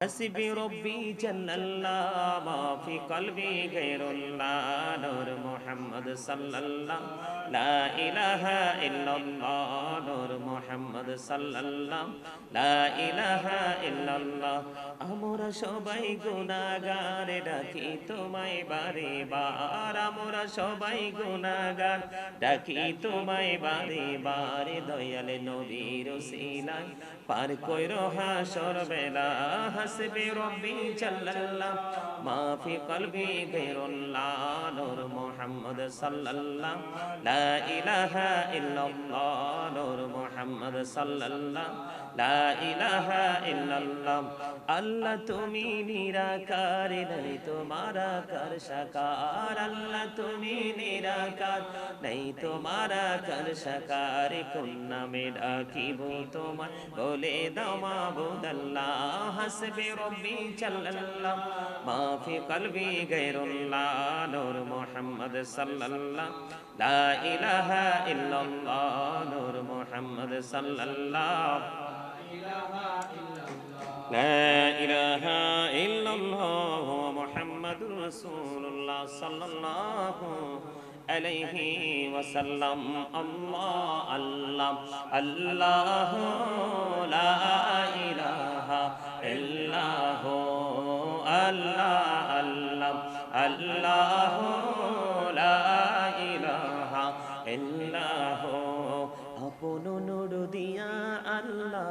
حسبي ربي جل الله ما في قلبي غير الله نور محمد صلى الله لا إله إلا الله نور محمد صلى الله لا إله إلا الله আমরা সবাই গুনাহগার ডাকি তোমায় বারে বার আমরা সবাই গুনাহগার ডাকি তোমায় বারে বার দয়াল নবীর ওসিলায় পার কইরো হাসর বেলা হাসবি রব্বি জাল্লাল্লাহ মা ফি কলবি গায়রুল্লাহ নূর মুহাম্মদ সাল্লাল্লাহ লা ইলাহা ইল্লাল্লাহ নূর মুহাম্মদ সাল্লাল্লাহ লা ইলাহা ইল্লাল্লাহ আল্লাহ তুমি নিরাকার নাই তোমারা কার সাকার আল্লাহ তুমি নিরাকার নাই তোমারা কার সাকার কোন নামে ডাকিব তোমায় বলে দাও মাবুদ আল্লাহ হাসবি রব্বি জাল্লাল্লাহ মা ফি কলবি গায়রুল্লাহ নূর মুহাম্মদ সাল্লাল্লাহ লা ইলাহা ইল্লাল্লাহ নূর মুহাম্মদ সাল্লাল্লাহ لا إله إلا الله محمد رسول الله صلى الله عليه وسلم الله الله الله لا إله إلا هو الله الله الله لا إله إلا هو আপন নূর দিয়া আল্লাহ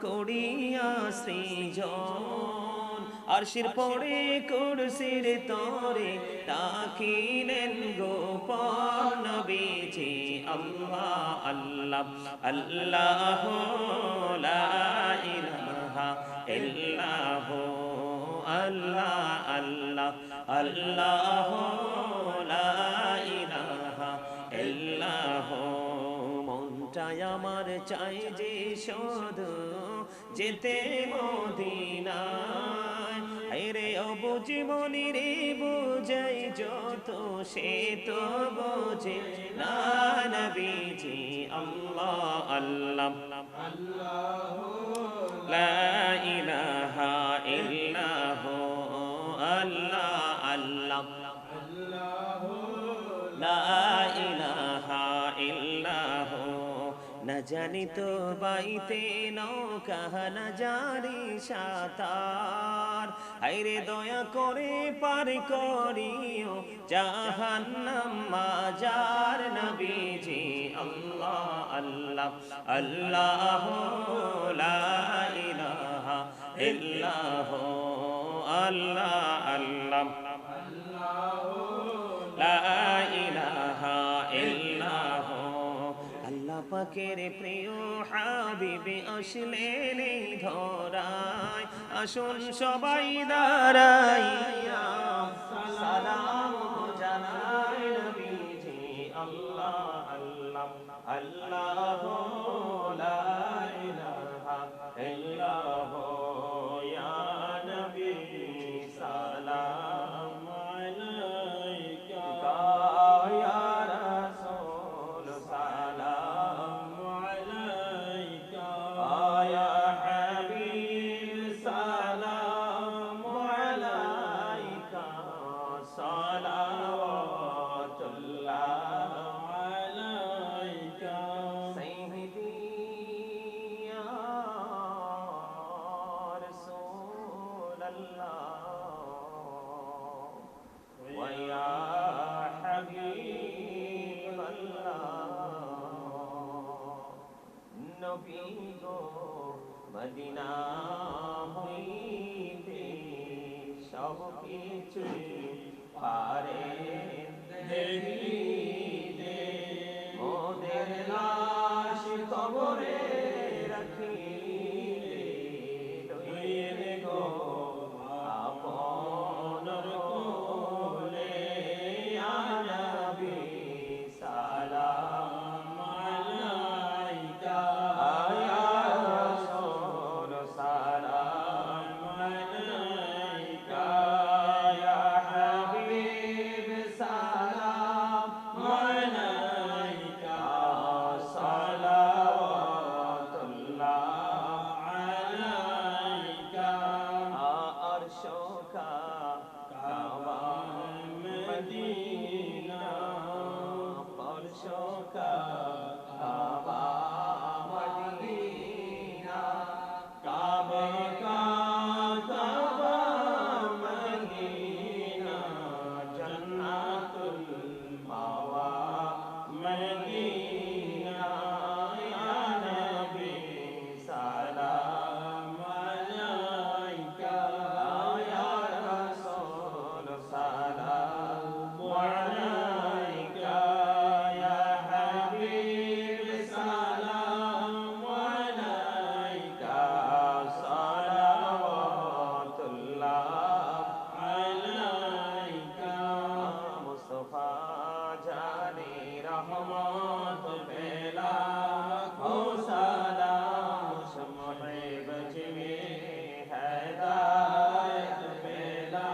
করিয়া সৃজন আরশির পরে কুরসির তরে তাকিলেন গোপন নবীজি আল্লাহ আল্লাহ আল্লাহ লা ইলাহা ইল্লাহু আল্লাহ আল্লাহ আল্লাহ লা ইলাহা ইল্লাহু মনটায় আমার চাই যে শুধু যেতে মদিনায় আরে অবুঝ মনি রে বুঝাই যত সে তো বোঝে না নবীজি আল্লাহ আল্লাহ আল্লাহ লা ইলাহা ইল্লাহু আল্লাহ আল্লাহ আল্লাহ লা ইলাহা ইল্লাহু না জানি তো বাইতে নৌকা না জানি সাঁতার হায়রে দয়া করে পার করিও জাহান্নাম মাজার নবীজি আল্লাহ আল্লাহ আল্লাহ লা ইলাহা ইল্লাহু আল্লাহ আল্লাহ লা ইলাহা ইল্লাহু আল্লাহ পাকের প্রিয় হাবিবে আসলেন এই ধরায় আসুন সবাই দাঁড়াইয়া সালাম জানাই নবীজি আল্লাহ আল্লাহ আল্লাহ লা ইলাহা ইল্লাহু ইয়া নবী সালাম আলাইকা ইয়া রাসূল সালাম আলাইকা ইয়া হাবিব সালাম আলাইকা সালাওয়াতুল্লাহ আলাইকা সাইয়্যিদি ইয়া রাসূলাল্লাহ ওয়া ইয়া হাবিবাল্লাহ নবী গো মদিনা হইতে সব কিছু পারে দেখিতে মোদের লাশ কবরে রাখিলে লইলে গো আপনর কোলে ইয়া নবী সালাম আলাইকা ইয়া রাসূল সালাম আলাইকা ইয়া হাবিব সালাম শোকা কাবা মদিনা পরশোকা কাবা মদিনা কাবা কাবা মদিনা জান্নাতুল মাওয়া মদিনা ইয়া নবী সালাম আলাইকা ইয়া রাসূল সালাম আলাইকা ইয়া হাবিব সালাম আলাইকা সালাওয়াতুল্লাহ আলাইকা মুস্তাফা জানি রহমত পেলা हो सलाम शम्मे बजमे हैदायत पेला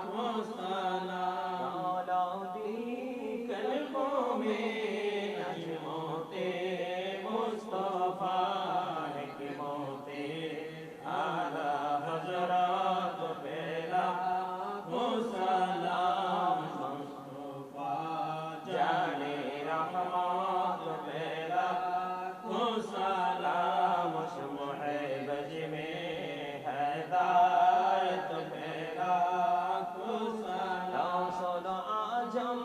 हो सलाम मौलादी कल्बों में नजमोते मुस्तफा की मोते आला हजरत पेला हो सलाम मुस्तफा जाने रहमत पेला हो सलाम शम्मे बजमे हैदायत पेला हो सलाम सुनो आजम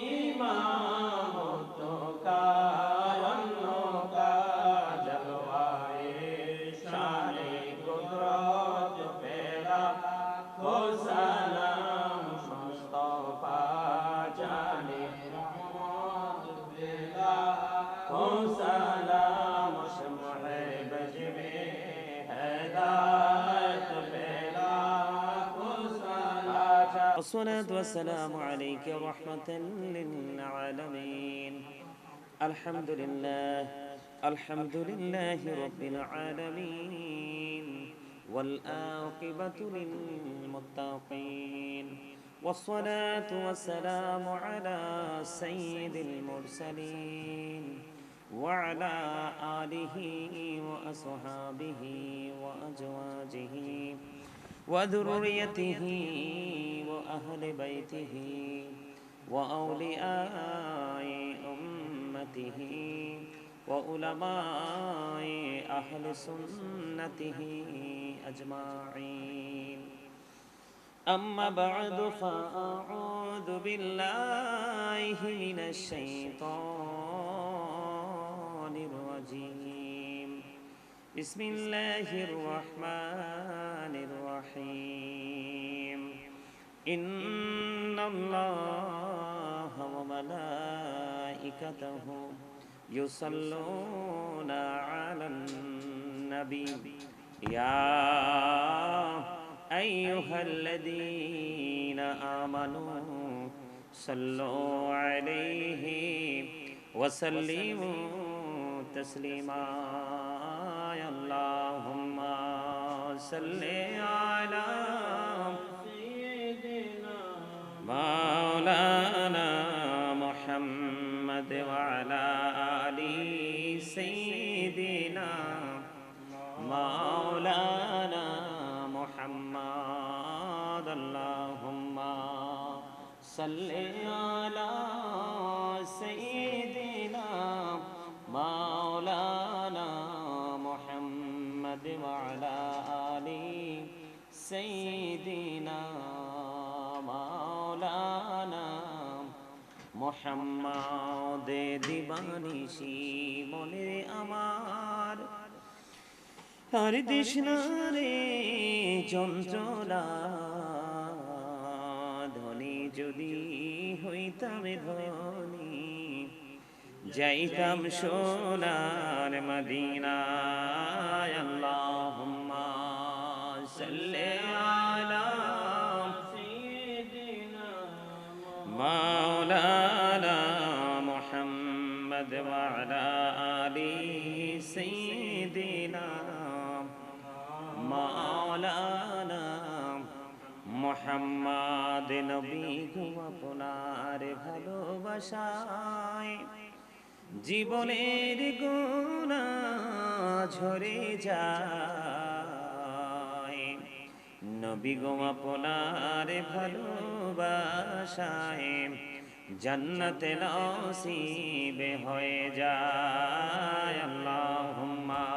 इमाम तो का जलवाए शाने कुदरत पेला हो सलाम मुस्तफा जाने रहमत पेला हो सलाम शम्मे बजमे हैदायत पेला हो सलाम والصلاة والسلام عليك رحمة للعالمين الحمد لله رب العالمين والآقبة للمتقين والصلاة والسلام على سيد المرسلين وعلى آله وأصحابه وأزواجه وذريته وأهل بيته وأولياء أمته وعلماء أهل سنته أجمعين أما بعد فأعوذ بالله من الشيطان الرجيم بسم الله الرحمن الرحيم إن الله وملائكته يصلون على النبي يا أيها الذين آمنوا صلوا عليه وسلموا تسليما اللهم صل على سيدنا مولانا محمد وعلى آل سيدنا مولانا محمد اللهم صل على سيدنا مولانا محمد وعلى آل سيدنا مولانا محمد দিবানিশি মনে আমার আর তৃষ্ণারে যন্ত্রণা ধনী যদি হইতাম ধনী যাইতাম সোনার মদিনায় আল্লাহুম্মা সাল্লি আলা سيدنا মাওলানা মুহাম্মদ ওয়া আলা আলি সাইয়্যিদিনা মাওলানা মুহাম্মদ নবী গো আপনার ভালোবাসায় জীবনের গুনাহ ঝরে যায় নবী গো আপনার ভালোবাসায় জান্নাতে নসিব হয়ে যায়। আল্লাহুম্মা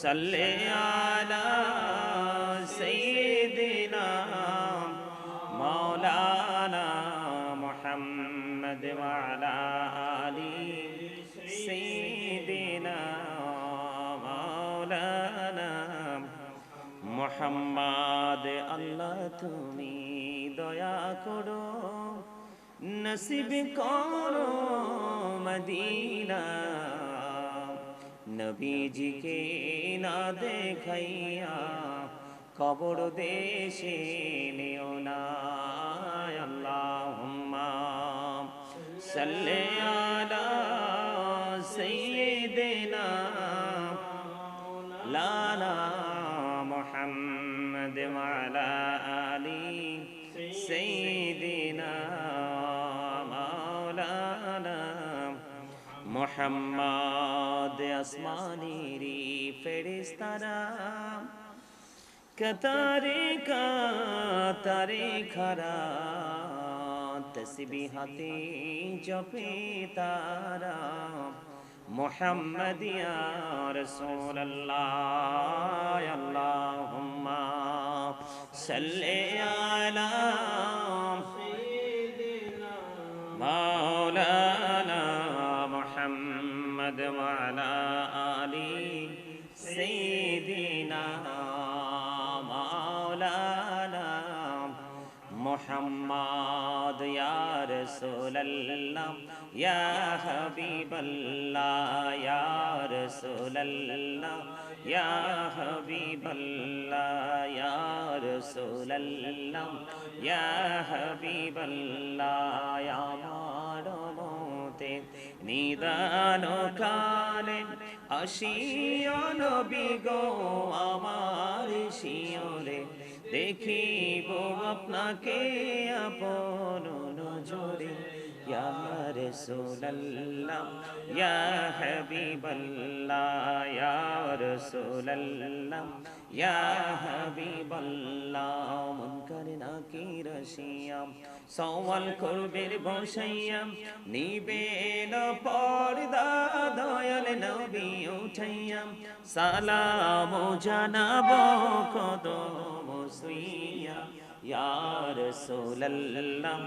সাল্লি আলা সাইয়্যিদিনা মাওলানা মুহাম্মদ ওয়া আলা আলি সাইয়্যিদিনা মাওলানা মুহাম্মদ। আল্লাহ তুমি দয়া করো, নসিব করো মদিনা, নবীজিকে না দেখাইয়া কবর দেশে নিও না। আল্লাহুম্মা সাল্লি আলা সাইয়্যিদিনা লানা মুহাম্মদ ওয়া আলা আলি সাইয়্যিদিনা মাওলানা মুহাম্মদ। আসমানেরি ফেরেশতারা কাতারে কাতারে খারা, তসবিহাতে জপে তারা, মুহাম্মদ ইয়া রাসূলুল্লাহ। আল্লাহুম্মা সাল্লি আলা সাইয়্যিদিনা মাওলানা মুহাম্মদ ওয়া আলা আলি সাইয়্যিদিনা মাওলানা মুহাম্মদ। ইয়া রাসূলুল্লাহ ইয়া হাবিবাল্লাহ, ইয়া রাসূলুল্লাহ ইয়া হাবিবাল্লাহ, ইয়া রাসূলুল্লাহ ইয়া হাবিবাল্লাহ। আমার মতে নিদান কালে আসিও নবী গো আমার শিয়রে, দেখিব আপনাকে আপন নজরে। ইয়া রাসূলুল্লাহ ইয়া হাবিবাল্লাহ, ইয়া রাসূলুল্লাহ ইয়া হাবিবাল্লাহ। মুনকার নাকির আসিয়া সওয়াল করবে বসাইয়া, নিবেন পর্দা দয়াল নবী উঠাইয়া, সালাম জানাবো কদম ছুঁইয়া। ইয়া রাসূলুল্লাহ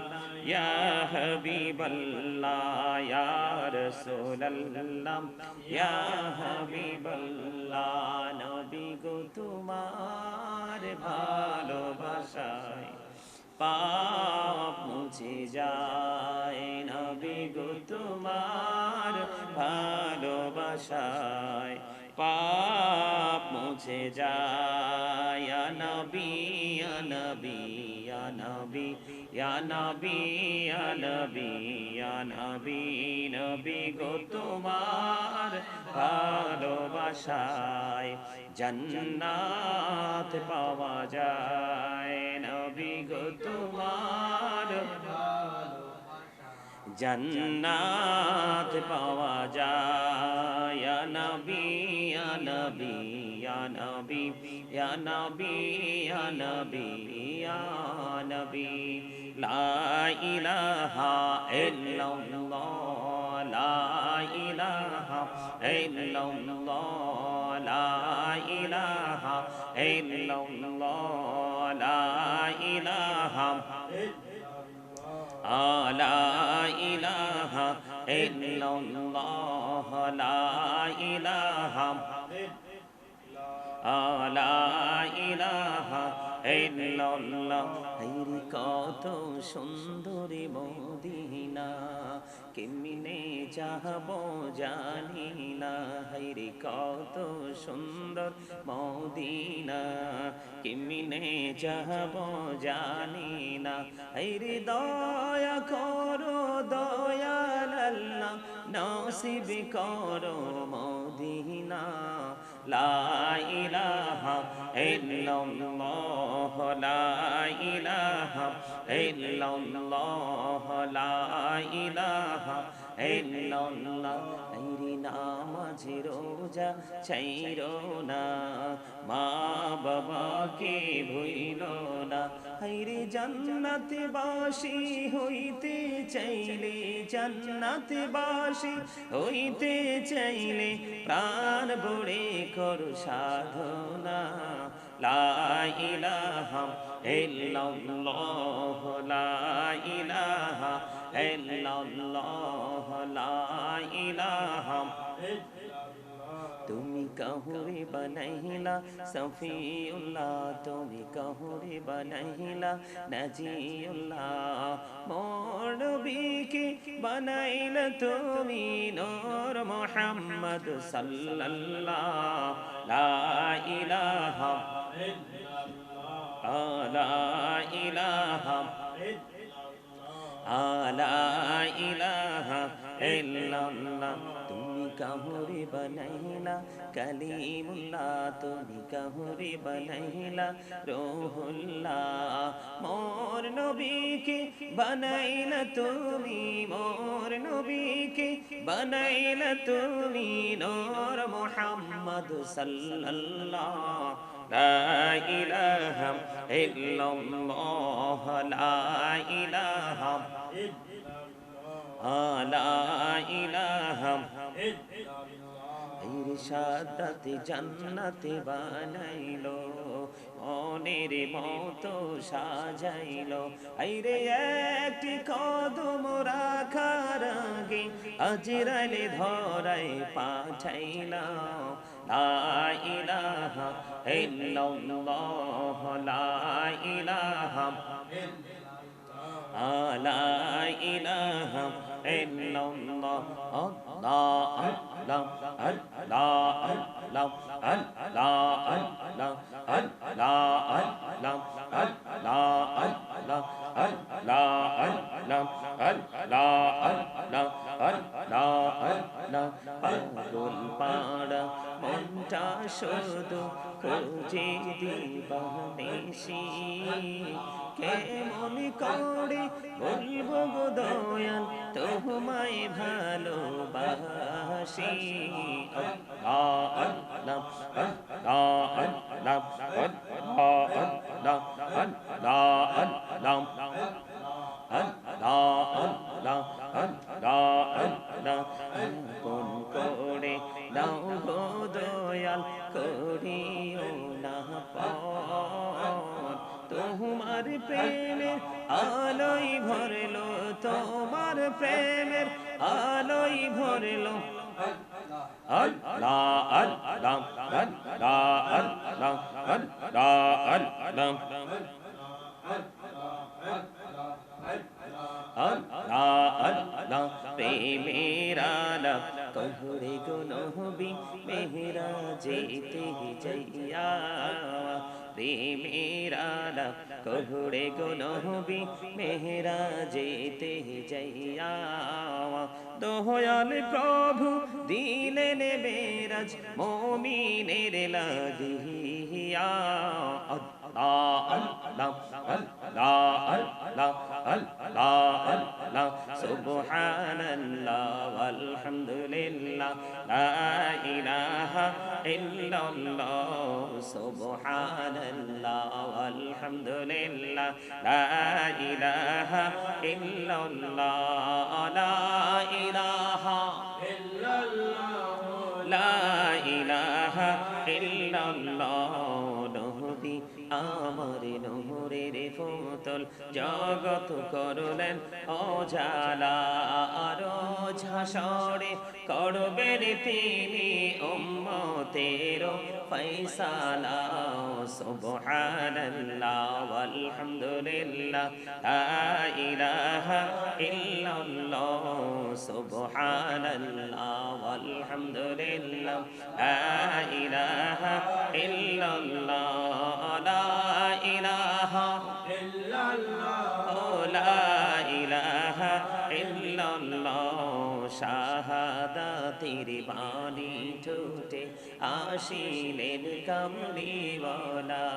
ইয়া হাবিবাল্লাহ, ইয়া রাসূলুল্লাহ ইয়া হাবিবাল্লাহ। নবী গো তোমার ভালোবাসায় পাপ মুছে যায়, নবী গো তোমার ভালোবাসায় পাপ মুছে যায়। ইয়া নবী ইয়া নবী ইয়া নবী ইয়া নবী ইয়া নবী ইয়া নবী, নবী গো তোমার ভালোবাসায় জান্নাত পাওয়া যায়। নবী গো তোমার জান্নাত পাওয়া যায়। ইয়া নবী ইয়া নবী ইয়া নবী ইয়া নবী ইয়া নবী ইয়া নবী। লা ইলাহা ইল্লাল্লাহ, লা ইলাহা ইল্লাল্লাহ, লা ইলাহা ইল্লাল্লাহ, লা ইলাহা লা ইলাহা ইল্লাল্লাহ, লা ইলাহা লা ইলাহা ইল্লাল্লাহ। হায়রে কত সুন্দরী মদিনা, কেমনে যাব জানি না। হায়রে কত সুন্দর মদিনা, কেমনে যাব জানি না। হায়রে দয়া করো দয়াল আল্লাহ, নসিব করো মদিনা। লা ইলাহা ইল্লাল্লাহ, লা ইলাহা ইল্লাল্লাহ, লা ইলাহা ইল্লাল্লাহ। হায়রে নামাজি রোজা ছাইরো না, মা বাবাকে ভুইলো না। হাইরে জান্নাতে বাসী হইতে চাইলে, জান্নাতে বাসী হইতে চাইলে প্রাণ ভরে করো সাধনা। লা ইলাহা ইল্লাল্লাহ, লা ইলাহা ইল্লাল্লাহ, লা ইলাহা। তুমি কাহুরে বানাইলা সফিউল্লাহ, তুমি কাহুরে বানাইলা নাজিউল্লাহ, মোর নবীকে বানাইলা তুমি নূর মুহাম্মদ সাল্লাল্লাহ। লা ইলাহা লা ইলাহা লা ইলাহা ইল্লাল্লাহ। তুমি কাহুরে বানাইলা কালিমুল্লাহ, তুমি কাহুরে বানাইলা রূহুল্লাহ, মোর নবীকে বানাইলা তুমি, মোর নবীকে বানাইলা তুমি নূর মুহাম্মদ সাল্লাল্লাহ। লা ইলাহা ইল্লাল্লাহ, লা ইলাহা লা ইলাহা। ইরশাদাতে জান্নাতে বানাইলো, মনের মতো সাজাইলো। আইরে একটি কদম রাখার আগে আজরাইলে ধরায় পাঠাইলা। লা ইলাহা ইল্লাল্লাহ, লা ইলাহা লা ইলাহা ইল্লাল্লাহ। আল্লাহ আল্লাহ আল্লাহ আল্লাহ আল্লাহ আল্লাহ আল্লাহ আল্লাহ আল্লাহ আল্লাহ আল্লাহ আল্লাহ আল্লাহ আল্লাহ আল্লাহ আল্লাহ। পাগল পাড়া মনটা শুধু খোঁজে দিবানিশি, কেমন করে বলবো গো দয়াল তোমায় ভালোবাসি। আল্লাহ আল্লাহ আল্লাহ আল্লাহ আল্লাহ আল্লাহ আল্লাহ আল্লাহ আল্লাহ আল্লাহ আল্লাহ আল্লাহ। কোন করে দাও গো দয়াল করিও না পর, তোমার প্রেমের আলোই ভরলো, তোমার প্রেমের আলোই ভরলো। আল্লাহ আল্লাহ আল্লাহ আল্লাহ আল্লাহ আল্লাহ আল্লাহ। প্রেমের আলাপ কহুরে গো নবী মেহরাজেতে যাইয়া, প্রেমের আলাপ কহুরে গো নবী মেহরাজেতে যাইয়া। দয়াল প্রভু দিলেন মেরাজ মুমিনের লাগিয়া। আল্লাহ আল্লাহ আল্লাহ আল্লাহ আল্লাহ আল্লাহ। সুবহানাল্লাহ আলহামদুলিল্লাহ, লা ইলাহা ইল্লাল্লাহ। সুবহানাল্লাহ আলহামদুলিল্লাহ, লা ইলাহা ইল্লাল্লাহ, লা ইলাহা ইল্লাল্লাহ, লা ইলাহা ইল্লাল্লাহ। নবী আমার নূরের ফুতল, জগৎ করলেন অজালা, রোজ হাসরে করবেন তিনি উম্মতের ফয়সালা। সুবহানাল্লাহ আলহামদুলিল্লাহ, লা ইলাহা ইল্লাল্লাহ। সুবহানাল্লাহ আলহামদুলিল্লাহ, লা ইলাহা ইল্লাল্লাহ, লা ইলাহা ইল্লাল্লাহ, লা ইলাহা ইল্লাল্লাহ। শাহাদাতের বাণী ঠোঁটে আসিলেন কামলিওয়ালা,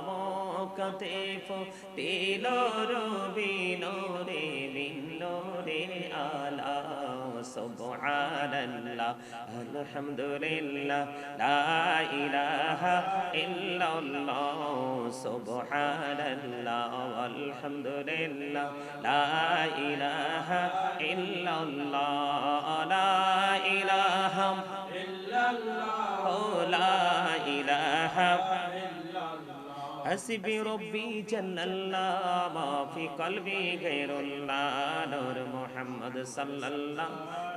মক্কাতে ফুটিল রবি নূরে মিন নূরে আলা। সুবহানাল্লাহ আলহামদুলিল্লাহ লা ইলাহা ইল্লাল্লাহ সুবহানাল্লাহ আলহামদুলিল্লাহ লা ইলাহা ইল্লাল্লাহ লা ইলাহা ইল্লাল্লাহ লা ইলাহা حسبي ربي جل الله ما في قلبي غير الله نور محمد صلى الله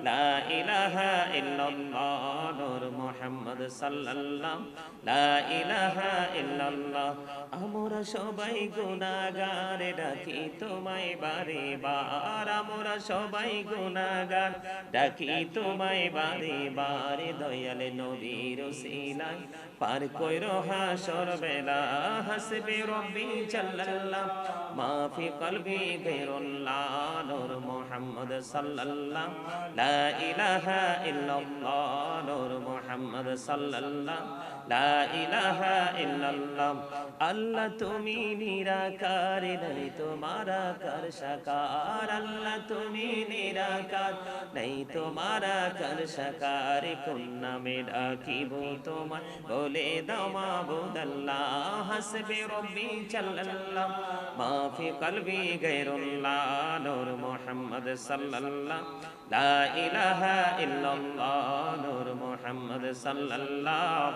لا إله إلا الله نور محمد صلى الله لا إله إلا الله আমরা সবাই গুনাহগার ডাকি তোমায় বারে বার আমরা সবাই গুনাহগার ডাকি তোমায় বারে বার দয়াল নবীর ওসিলায় পার কইরো হাসর বেলা হাসবি রব্বি জাল্লাল্লাহ মা ফি কলবি গায়রুল্লাহ নূর মুহাম্মদ সাল্লাল্লাহ লা ইলাহা ইল্লাল্লাহ নূর মুহাম্মদ সাল্লাল্লাহ লা ইলাহা ইল্লাল্লাহ আল্লাহ তুমি নিরাকার নাই তোমার আকার সাকার আল্লাহ তুমি নিরাকার নাই তোমার আকার সাকার কোন নামে ডাকিব তোমায় বলে দাও মাবুদ আল্লাহ হাসবি রব্বি জাল্লাল্লাহ মা ফি কলবি গায়রুল্লাহ নূর মুহাম্মদ সাল্লাল্লাহ লা ইলাহা ইল্লাল্লাহ নূর মুহাম্মদ সাল্লাল্লাহ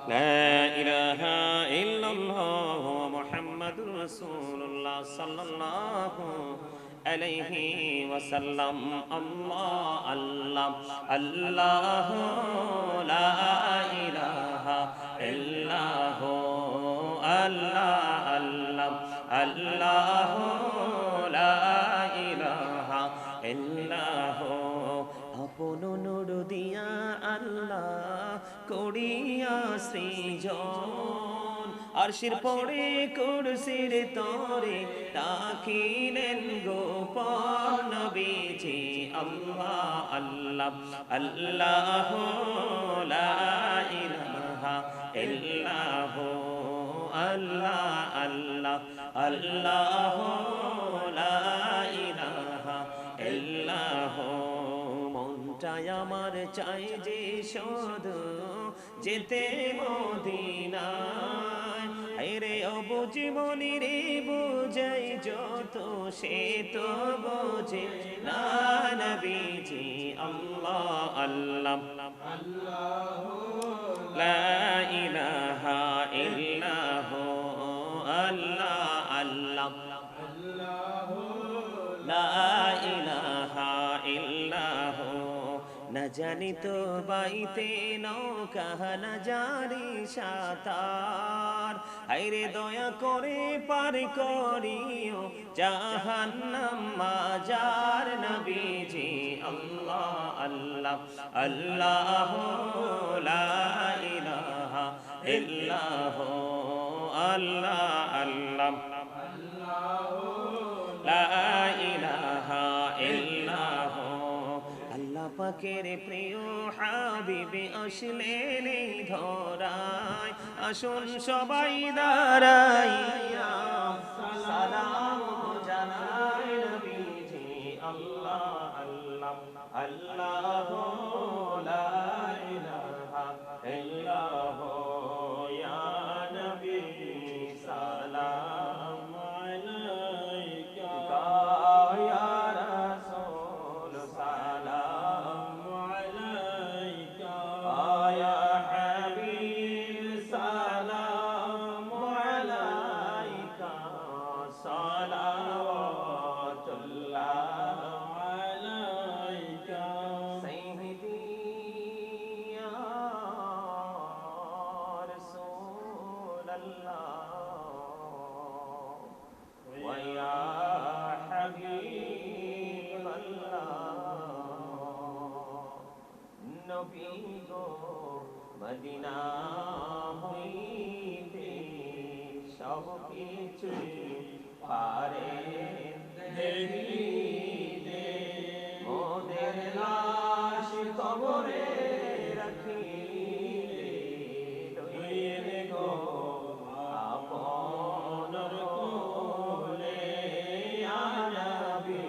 لا إله إلا الله محمد رسول الله صلى الله عليه وسلم الله الله الله لا إله إلا هو الله الله الله لا إله إلا هو আপন নূর দিয়া আল্লাহ করিয়া সৃজন আরশির পরে কুরসির তরে রাখিলেন গোপন নবীজি আল্লাহ আল্লাহ আল্লাহ লা ইলাহা ইল্লাহ আল্লাহ আল্লাহ আল্লাহ লা ইলাহা ইল্লাহ মনটাই আমার চাই যে শুধু যেতে মদিনায় আরে অবুঝ মনি রে বুঝাই যত সে তো বোঝে না নবীজি আল্লাহ আল্লাহ আল্লাহ লা ইলাহা ইল্লাহ আল্লাহ আল্লাহ আল্লাহ লা ইলাহা ইল্লাহ না জানি তো বাইতে নৌকা না জানি সাঁতার হায়রে দয়া করে পার করিও জাহান্নাম মাজার নবীজি আল্লাহ আল্লাহ আল্লাহ লা ইলাহা ইল্লাহ আল্লাহ আল্লাহ লা ইলাহা ইল্লাহ আল্লাহ পাকের প্রিয় হাবিবে আসলেন এই ধরায় আসুন সবাই দাঁড়াইয়া সালাম জানাই নবীজি আল্লাহ আল্লাহ আল্লাহ লা ইলাহা ইল্লাহ ইয়া নবী সালাম আলাইকা ইয়া রাসূল সালাম আলাইকা ইয়া হাবিব সালাম আলাইকা সালাওয়াতুল্লাহ আলাইকা সাইয়্যিদি ইয়া রাসূলাল্লাহ ওয়া ইয়া নবী গো মদিনা হইতে সব কিছু পারে দেখিতে মোদের লাশ কবরে রাখিলে লইলে গো আপন কোলে ইয়া নবী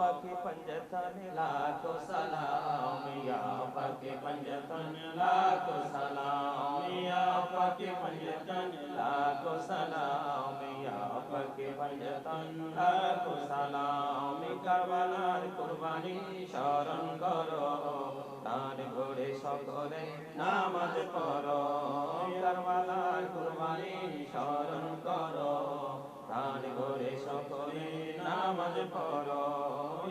पाके पंजतन लाखो सलाम या पाके पंजतन लाखो सलाम या पाके पंजतन लाखो सलाम या पाके पंजतन लाखो सलाम करबलार कुर्बानी शरण करो तार घोड़े सकले नामाज पढ़ो करबलार कुर्बानी शरण करो तार घोड़े सकले नामाज पढ़ो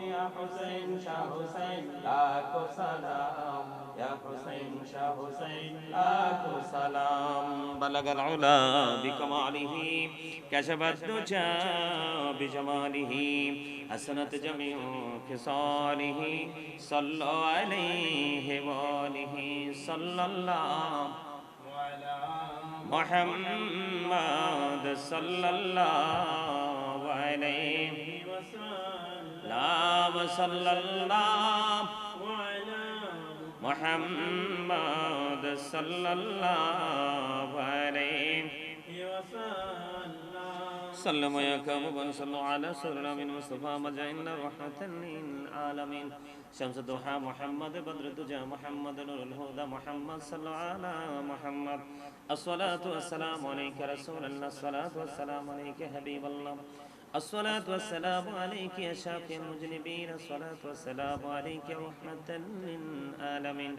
या हुसैन शाह हुसैन लाखो सलाम या हुसैन शाह हुसैन लाखो सलाम बलगल उला बिकमालिही कशफत दुजा बिजमालिही हसनत जमीउ खिसालिही सल्लु अलैहि वालिही सल्लल्लाहु अला मुहम्मद सल्लल्लाहु अलैहि वसल्लम सल्लल्लाहु अला मुहम्मद सल्लल्लाहु अलैहि वसल्लम सल्लम या कमबन सल्लु अला सल्लम मिन मुस्तफा मजाइन रहमतन लिल आलमीन शम्स दुहा मुहम्मद बद्र तुजा मुहम्मद नूरुल हुदा मुहम्मद सल्लल्लाहु अला मुहम्मद अस्सलातु वस्सलामु अलैका रसूलल्लाह अस्सलातु वस्सलामु अलैका हबीबल्लाह अस्सलातु वस्सलामु अलैका या शाफिअल मुज़निबीन अस्सलातु वस्सलामु अलैका रहमतन लिल आलमीन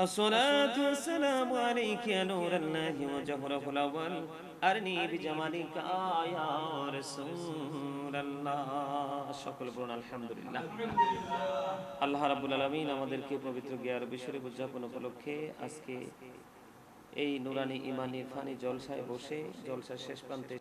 अस्सलातु वस्सलामु अलैका या नूरल्लाहि व जहरहुल अव्वल अरनी बिजमालिका या রাসূলুল্লাহ সকল বলুন আলহামদুলিল্লাহ আল্লাহ রাব্বুল আলামিন আমাদেরকে পবিত্র গিয়ার বিশ্বরে উদযাপন উপলক্ষে আজকে এই নুরানি ইমানি ফানি জলসায় বসে জলসার শেষ প্রান্তে